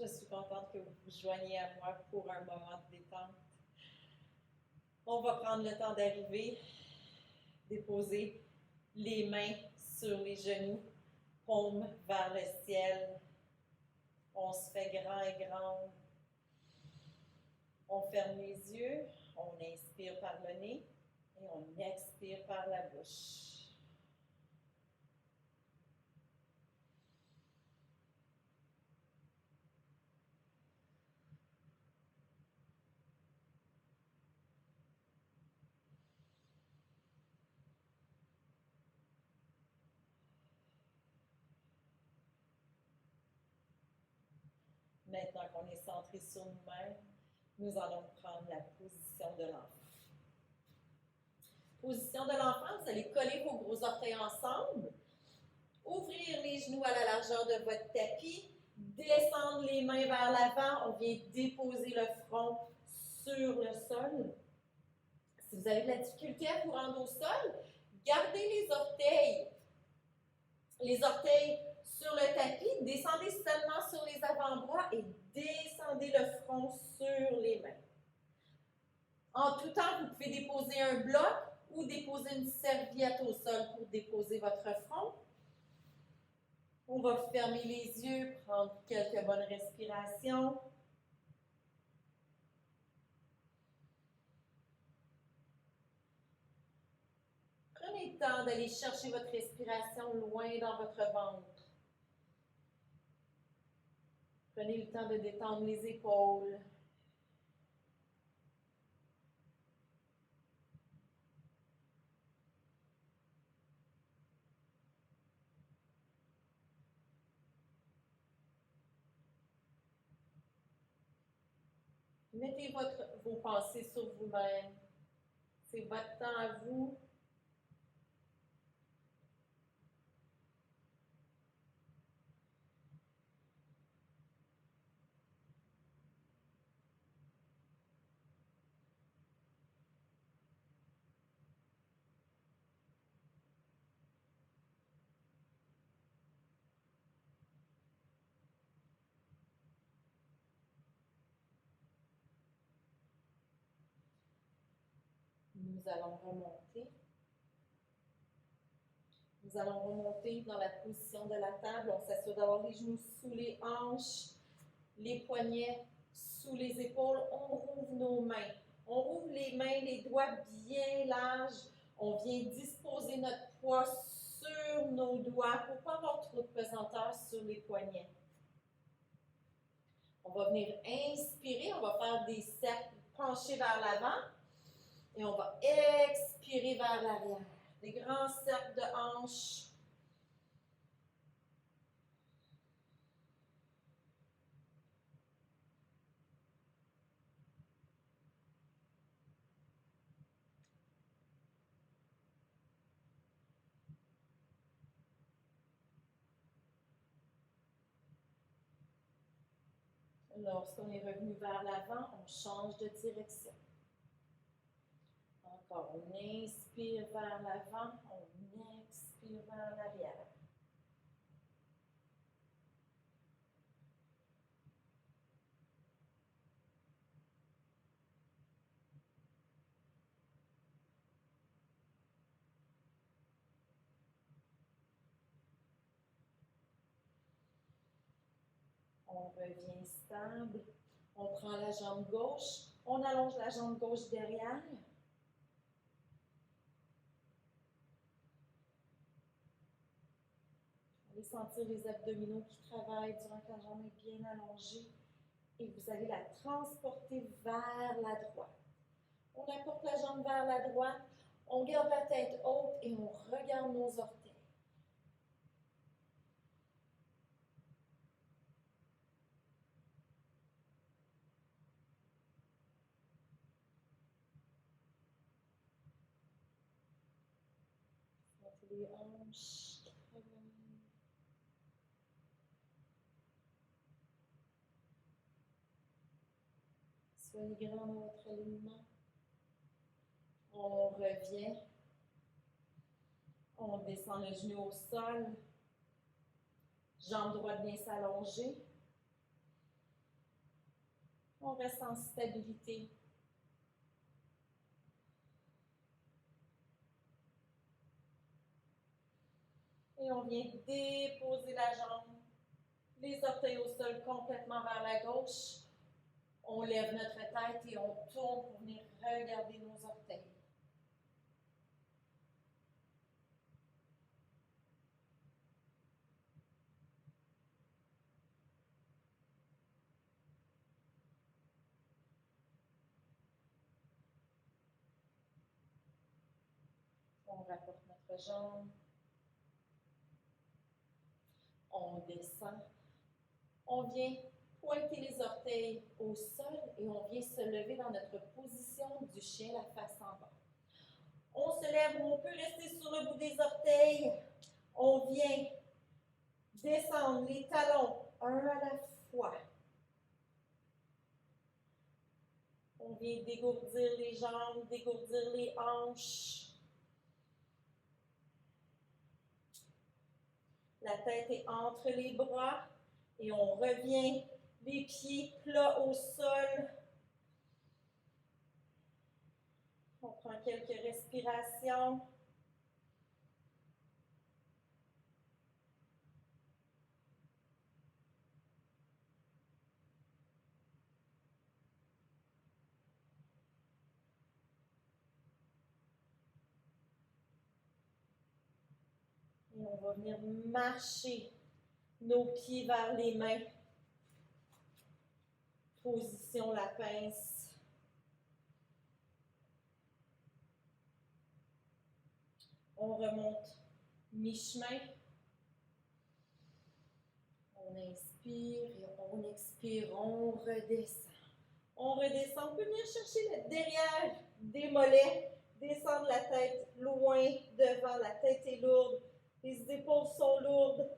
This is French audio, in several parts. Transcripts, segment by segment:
Je suis contente que vous vous joigniez à moi pour un moment de détente. On va prendre le temps d'arriver, déposer les mains sur les genoux, paume vers le ciel. On se fait grand et grande. On ferme les yeux, on inspire par le nez et on expire par la bouche. Maintenant qu'on est centré sur nous-mêmes, nous allons prendre la position de l'enfant. Position de l'enfant, vous allez coller vos gros orteils ensemble, ouvrir les genoux à la largeur de votre tapis, descendre les mains vers l'avant, on vient déposer le front sur le sol. Si vous avez de la difficulté à vous rendre au sol, gardez les orteils sur le tapis, descendez seulement sur les avant-bras et descendez le front sur les mains. En tout temps, vous pouvez déposer un bloc ou déposer une serviette au sol pour déposer votre front. On va fermer les yeux, prendre quelques bonnes respirations. Prenez le temps d'aller chercher votre respiration loin dans votre ventre. Prenez le temps de détendre les épaules. Mettez vos pensées sur vous-même. C'est votre temps à vous. Nous allons remonter. Nous allons remonter dans la position de la table. On s'assure d'avoir les genoux sous les hanches, les poignets sous les épaules. On rouvre nos mains. On rouvre les mains, les doigts bien larges. On vient disposer notre poids sur nos doigts pour ne pas avoir trop de pesanteur sur les poignets. On va venir inspirer. On va faire des cercles penchés vers l'avant. Et on va expirer vers l'arrière. Des grands cercles de hanches. Lorsqu'on est revenu vers l'avant, on change de direction. Encore, on inspire vers l'avant, on expire vers l'arrière. On revient stable. On prend la jambe gauche. On allonge la jambe gauche derrière. Allez sentir les abdominaux qui travaillent durant que la jambe est bien allongée. Et vous allez la transporter vers la droite. On apporte la jambe vers la droite. On garde la tête haute et on regarde nos orteils. Les hanches. Soyez grand dans votre alignement. On revient. On descend le genou au sol. Jambe droite bien s'allonger. On reste en stabilité. Et on vient déposer la jambe, les orteils au sol complètement vers la gauche. On lève notre tête et on tourne pour venir regarder nos orteils. On rapporte notre jambe. On descend. On vient pointer les orteils au sol et on vient se lever dans notre position du chien, la face en bas. On se lève, on peut rester sur le bout des orteils. On vient descendre les talons un à la fois. On vient dégourdir les jambes, dégourdir les hanches. La tête est entre les bras et on revient les pieds plats au sol. On prend quelques respirations. Et on va venir marcher nos pieds vers les mains. Position la pince. On remonte mi-chemin. On inspire et on expire. On redescend. On redescend. On peut venir chercher le derrière des mollets. Descendre la tête loin devant. La tête est lourde. Les épaules sont lourdes.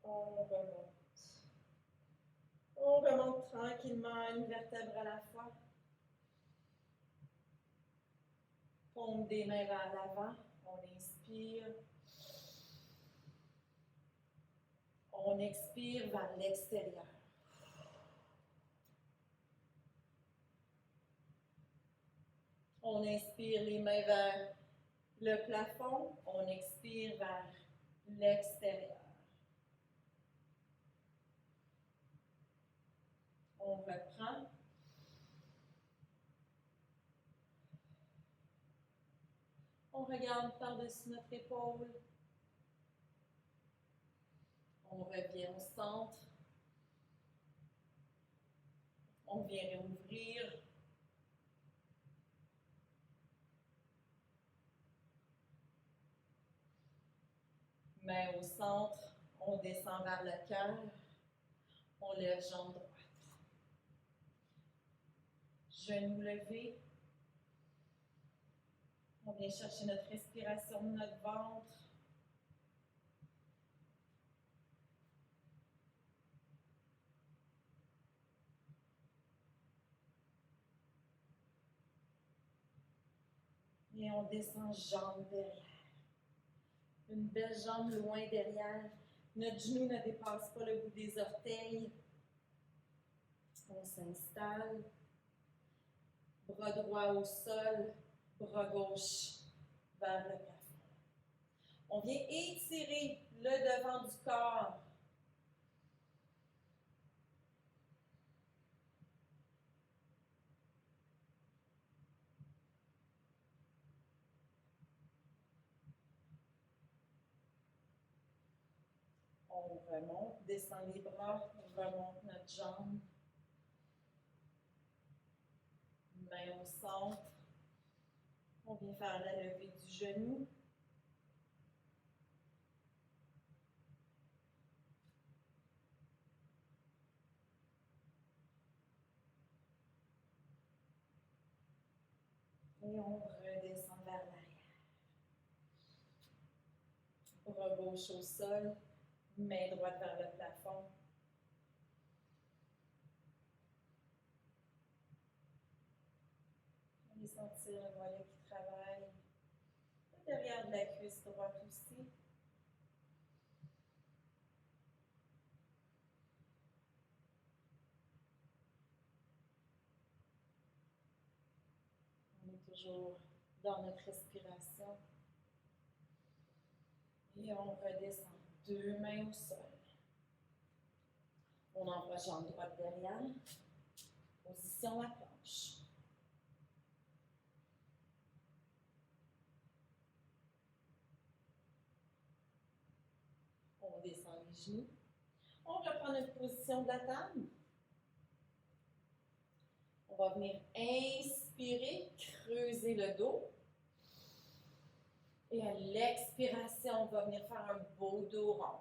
On remonte. On remonte tranquillement, une vertèbre à la fois. Paume des mains vers l'avant. On inspire. On expire vers l'extérieur. On inspire les mains vers le plafond. On expire vers l'extérieur. On reprend. On regarde par-dessus notre épaule. On revient au centre. On vient réouvrir. Main au centre. On descend vers le cœur. On lève jambe droite. Genoux levés. On vient chercher notre respiration de notre ventre. Et on descend jambe derrière. Une belle jambe loin derrière. Notre genou ne dépasse pas le bout des orteils. On s'installe. Bras droit au sol, bras gauche vers le plafond. On vient étirer le devant du corps. On remonte, descend les bras, on remonte notre jambe. Main au centre. On vient faire la levée du genou. Et on redescend vers l'arrière. Bras gauche au sol, main droite vers le plafond. On vient sentir sentir le mollet qui travaille. Le derrière de la cuisse droite aussi. On est toujours dans notre respiration. Et on redescend. Deux mains au sol. On envoie jambe droite derrière. Position à planche. On descend les genoux. On reprend notre position de la table. On va venir inspirer, creuser le dos. Et à l'expiration, on va venir faire un beau dos rond.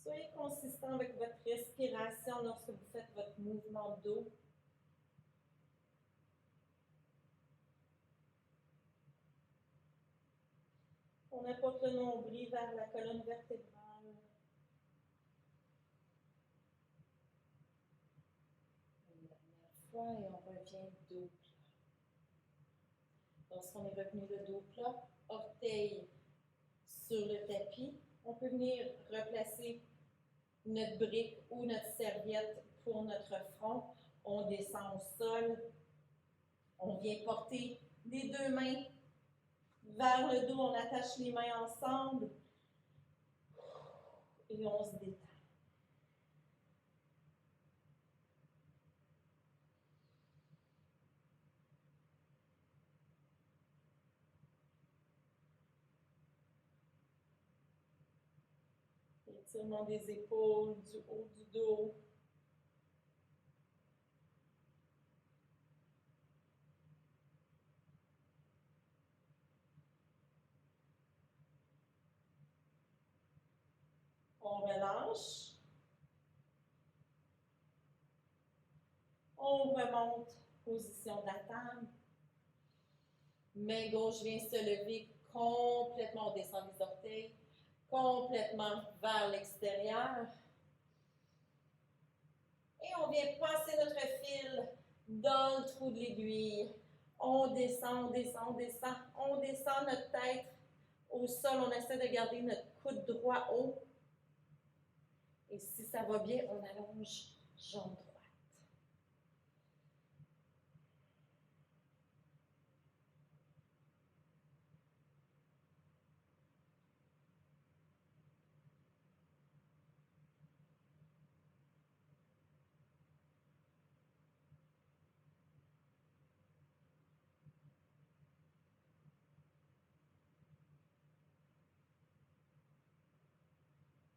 Soyez consistant avec votre respiration lorsque vous faites votre mouvement de dos. On apporte le nombril vers la colonne vertébrale. Une dernière fois et on revient dos plat. Lorsqu'on est revenu le dos plat, orteils sur le tapis, on peut venir replacer notre brique ou notre serviette pour notre front. On descend au sol. On vient porter les deux mains vers le dos. On attache les mains ensemble. Et on se détend. Étirement des épaules, du haut du dos. On relâche. On remonte, position de la table. Main gauche vient se lever complètement. On descend les orteils, complètement vers l'extérieur. Et on vient passer notre fil dans le trou de l'aiguille. On descend, on descend, on descend. On descend notre tête au sol. On essaie de garder notre coude droit haut. Et si ça va bien, on allonge jambe droite.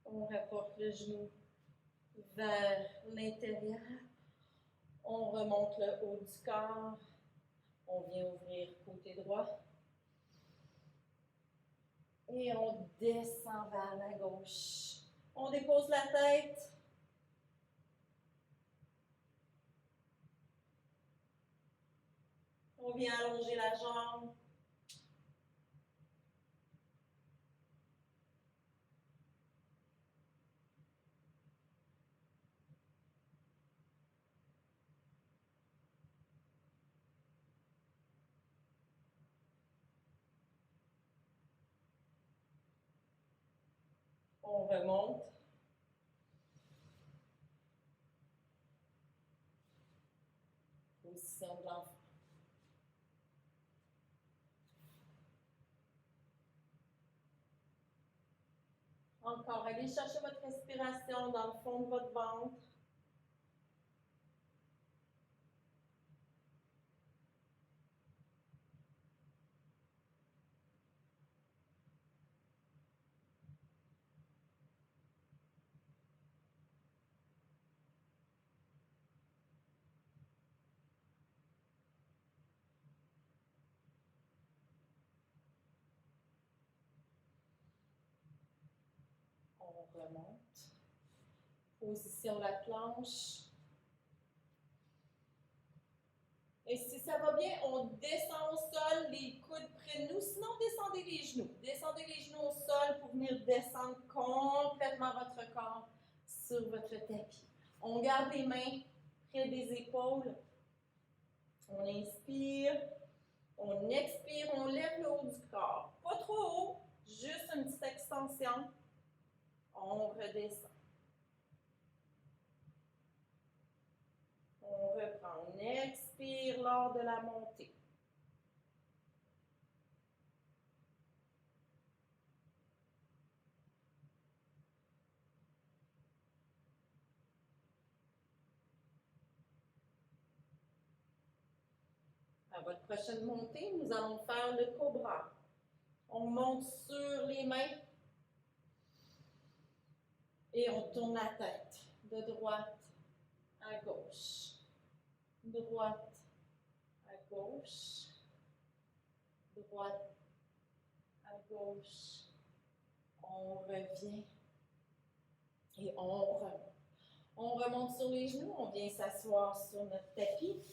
On rapporte le genou vers l'intérieur. On remonte le haut du corps. On vient ouvrir côté droit. Et on descend vers la gauche. On dépose la tête. On vient allonger la jambe. On remonte. Position de l'enfant. Encore, allez chercher votre respiration dans le fond de votre ventre. remonte. Position la planche. Et si ça va bien, on descend au sol, les coudes près de nous. Sinon, descendez les genoux. Descendez les genoux au sol pour venir descendre complètement votre corps sur votre tapis. On garde les mains près des épaules. On inspire. On expire. On lève le haut du corps. Pas trop haut, juste une petite extension. On redescend. On reprend. On expire lors de la montée. À votre prochaine montée, nous allons faire le cobra. On monte sur les mains et on tourne la tête de droite à gauche. Droite à gauche. Droite à gauche. On revient et on remonte. On remonte sur les genoux, on vient s'asseoir sur notre tapis.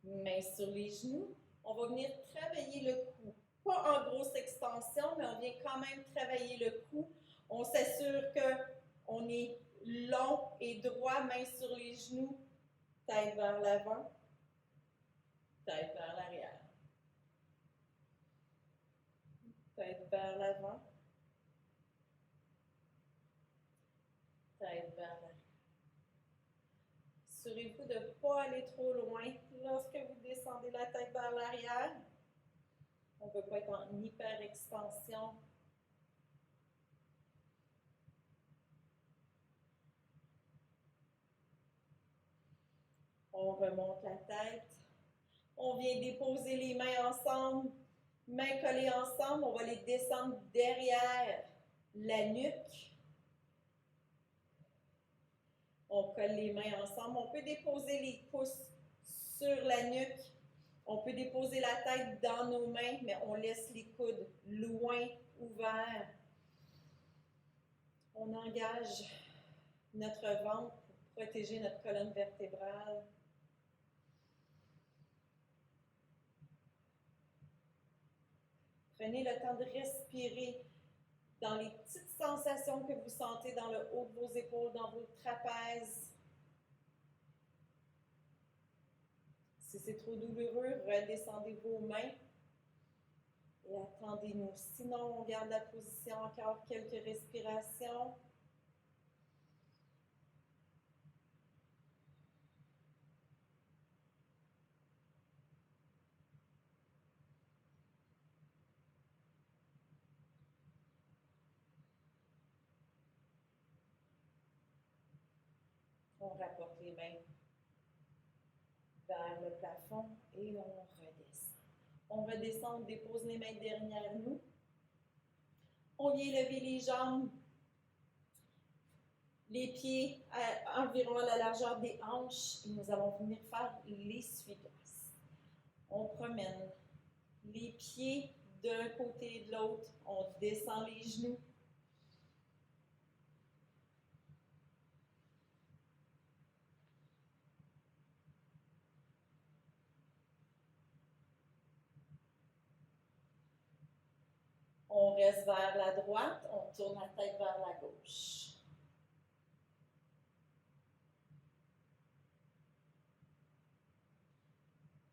Mains sur les genoux. On va venir travailler le cou. Pas en grosse extension, mais on vient quand même travailler le cou. On s'assure qu'on est long et droit, mains sur les genoux, tête vers l'avant, tête vers l'arrière. Tête vers l'avant, tête vers l'arrière. Assurez-vous de ne pas aller trop loin lorsque vous descendez la tête vers l'arrière. On ne peut pas être en hyper-extension. On remonte la tête. On vient déposer les mains ensemble. Mains collées ensemble. On va les descendre derrière la nuque. On colle les mains ensemble. On peut déposer les pouces sur la nuque. On peut déposer la tête dans nos mains, mais on laisse les coudes loin ouverts. On engage notre ventre pour protéger notre colonne vertébrale. Prenez le temps de respirer dans les petites sensations que vous sentez dans le haut de vos épaules, dans vos trapèzes. Si c'est trop douloureux, redescendez vos mains et attendez-nous. Sinon, on garde la position encore quelques respirations. On rapporte les mains vers le plafond et on redescend. On redescend, on dépose les mains derrière nous. On vient lever les jambes, les pieds environ à la largeur des hanches et nous allons venir faire l'essuie-glace. On promène les pieds d'un côté et de l'autre. On descend les genoux. On reste vers la droite, on tourne la tête vers la gauche.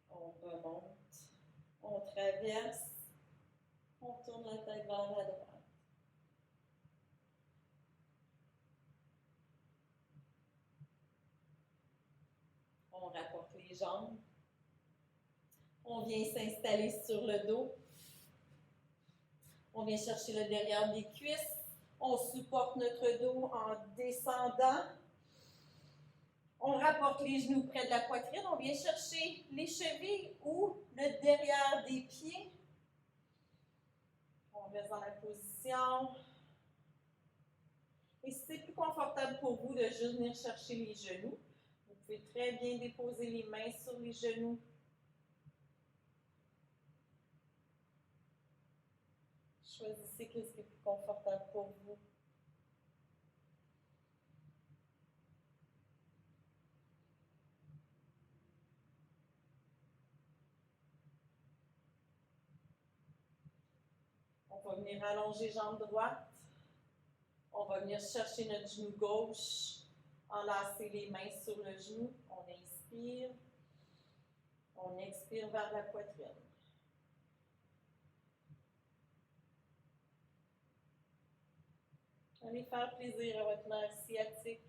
On remonte, on traverse, on tourne la tête vers la droite. On rapporte les jambes. On vient s'installer sur le dos. On vient chercher le derrière des cuisses. On supporte notre dos en descendant. On rapporte les genoux près de la poitrine. On vient chercher les chevilles ou le derrière des pieds. On reste dans la position. Et si c'est plus confortable pour vous de juste venir chercher les genoux, vous pouvez très bien déposer les mains sur les genoux. Choisissez ce qui est plus confortable pour vous. On va venir allonger jambe droite. On va venir chercher notre genou gauche, enlacer les mains sur le genou. On inspire. On expire vers la poitrine. Allez faire plaisir à votre nerf sciatique.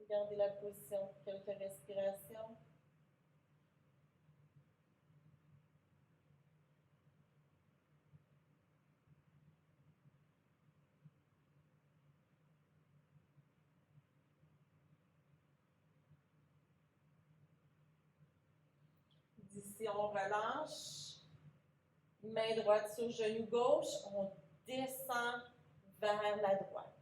Gardez la position pour quelques respirations. D'ici, on relâche. Main droite sur genou gauche. On descend vers la droite.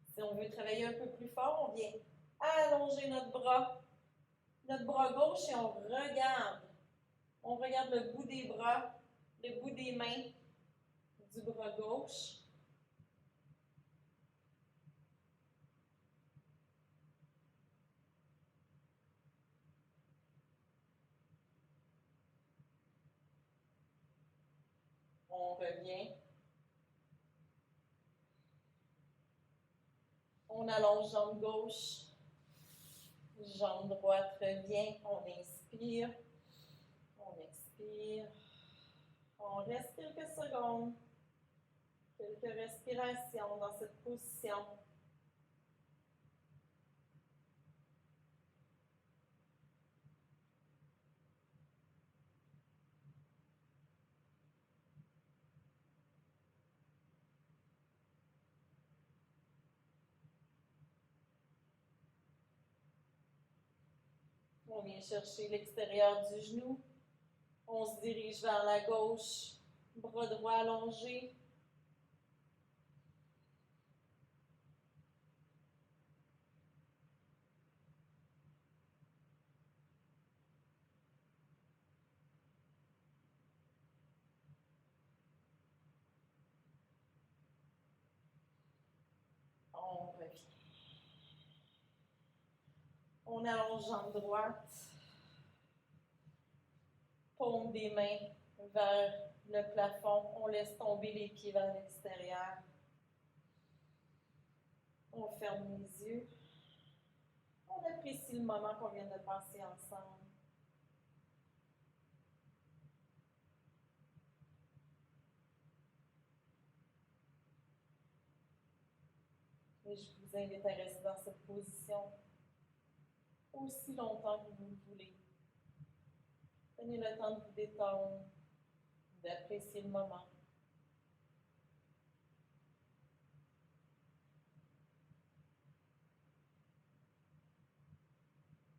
Si on veut travailler un peu plus fort, on vient allonger notre bras gauche et on regarde. On regarde le bout des bras, le bout des mains du bras gauche. On revient. On allonge jambe gauche. Jambe droite revient. On inspire. On expire. On reste quelques secondes. Quelques respirations dans cette position. On vient chercher l'extérieur du genou. On se dirige vers la gauche. Bras droit allongé. On revient. On allonge jambe droite. Paume des mains vers le plafond. On laisse tomber les pieds vers l'extérieur. On ferme les yeux. On apprécie le moment qu'on vient de passer ensemble. Et je vous invite à rester dans cette position aussi longtemps que vous le voulez. Prenez le temps de vous détendre, d'apprécier le moment.